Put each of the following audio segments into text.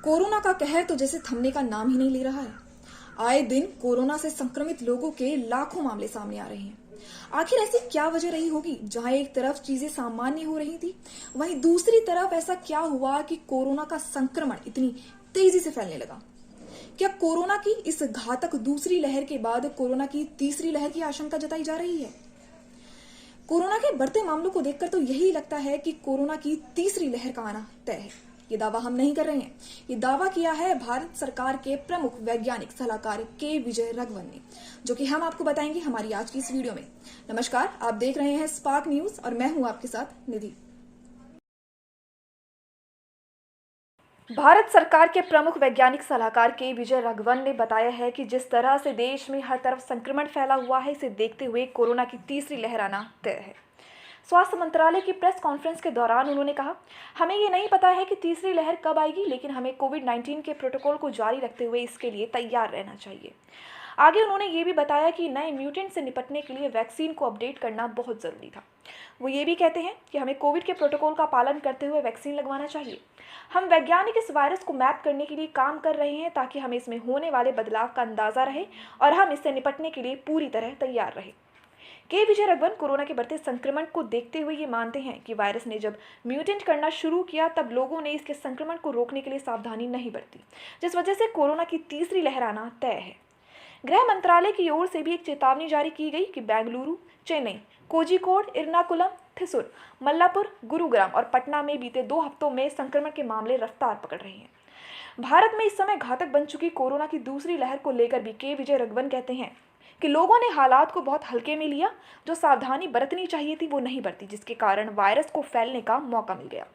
Corona का कहर तो जैसे थमने का नाम ही नहीं ले रहा है। आए दिन कोरोना से संक्रमित लोगों के लाखों मामले सामने आ रहे हैं। आखिर ऐसी क्या वजह रही होगी? जहां एक तरफ चीजें सामान्य हो रही थी, वहीं दूसरी तरफ ऐसा क्या हुआ कि कोरोना का संक्रमण इतनी तेजी से फैलने लगा? क्या कोरोना की इस घातक दूसरी लहर के बाद कोरोना की तीसरी लहर की आशंका जताई जा रही है? कोरोना के बढ़ते मामलों को देखकर तो यही लगता है कि कोरोना की तीसरी लहर का आना तय है। ये दावा हम नहीं कर रहे हैं। ये दावा किया है भारत सरकार के प्रमुख वैज्ञानिक सलाहकार के विजय राघवन ने, जो कि हम आपको बताएंगे हमारी आज की इस वीडियो में। नमस्कार, आप देख रहे हैं स्पार्क न्यूज और मैं हूं आपके साथ निधि। भारत सरकार के प्रमुख वैज्ञानिक सलाहकार के विजय राघवन ने बताया है कि जिस तरह से देश में हर तरफ संक्रमण फैला हुआ है, इसे देखते हुए कोरोना की तीसरी लहर आना तय है। स्वास्थ्य मंत्रालय की प्रेस कॉन्फ्रेंस के दौरान उन्होंने कहा, हमें ये नहीं पता है कि तीसरी लहर कब आएगी, लेकिन हमें कोविड-19 के प्रोटोकॉल को जारी रखते हुए इसके लिए तैयार रहना चाहिए। आगे उन्होंने ये भी बताया कि नए म्यूटेंट से निपटने के लिए वैक्सीन को अपडेट करना बहुत ज़रूरी था। वो ये भी कहते हैं कि हमें कोविड के प्रोटोकॉल का पालन करते हुए वैक्सीन लगवाना चाहिए। हम वैज्ञानिक इस वायरस को मैप करने के लिए काम कर रहे हैं ताकि हमें इसमें होने वाले बदलाव का अंदाज़ा रहे और हम इससे निपटने के लिए पूरी तरह तैयार रहे। के विजय राघवन कोरोना के बढ़ते संक्रमण को देखते हुए ये मानते हैं कि वायरस ने जब म्यूटेंट करना शुरू किया तब लोगों ने इसके संक्रमण को रोकने के लिए सावधानी नहीं बरती, जिस वजह से कोरोना की तीसरी लहर आना तय है। गृह मंत्रालय की ओर से भी एक चेतावनी जारी की गई कि बेंगलुरु, चेन्नई, कोझिकोड, इरनाकुलम, थिसुर, मल्लापुर, गुरुग्राम और पटना में बीते 2 हफ्तों में संक्रमण के मामले रफ्तार पकड़ रहे हैं। भारत में इस समय घातक बन चुकी कोरोना की दूसरी लहर को लेकर भी के विजय राघवन कहते हैं कि लोगों ने हालात को बहुत हल्के में लिया। जो सावधानी बरतनी चाहिए थी वो नहीं बरती, जिसके कारण वायरस को फैलने का मौका मिल गया।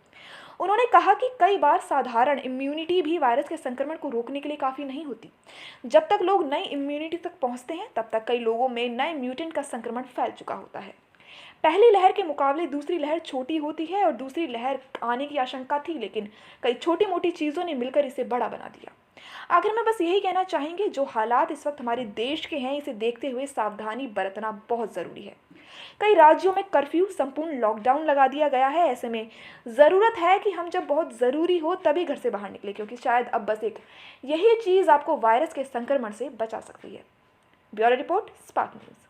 उन्होंने कहा कि कई बार साधारण इम्यूनिटी भी वायरस के संक्रमण को रोकने के लिए काफ़ी नहीं होती। जब तक लोग नई इम्यूनिटी तक पहुंचते हैं तब तक कई लोगों में नए म्यूटेंट का संक्रमण फैल चुका होता है। पहली लहर के मुकाबले दूसरी लहर छोटी होती है और दूसरी लहर आने की आशंका थी, लेकिन कई छोटी मोटी चीज़ों ने मिलकर इसे बड़ा बना दिया। आखिर में बस यही कहना चाहेंगे, जो हालात इस वक्त हमारे देश के हैं, इसे देखते हुए सावधानी बरतना बहुत ज़रूरी है। कई राज्यों में कर्फ्यू, संपूर्ण लॉकडाउन लगा दिया गया है। ऐसे में ज़रूरत है कि हम जब बहुत ज़रूरी हो तभी घर से बाहर निकले, क्योंकि शायद अब बस एक यही चीज़ आपको वायरस के संक्रमण से बचा सकती है। Bureau report, spark news.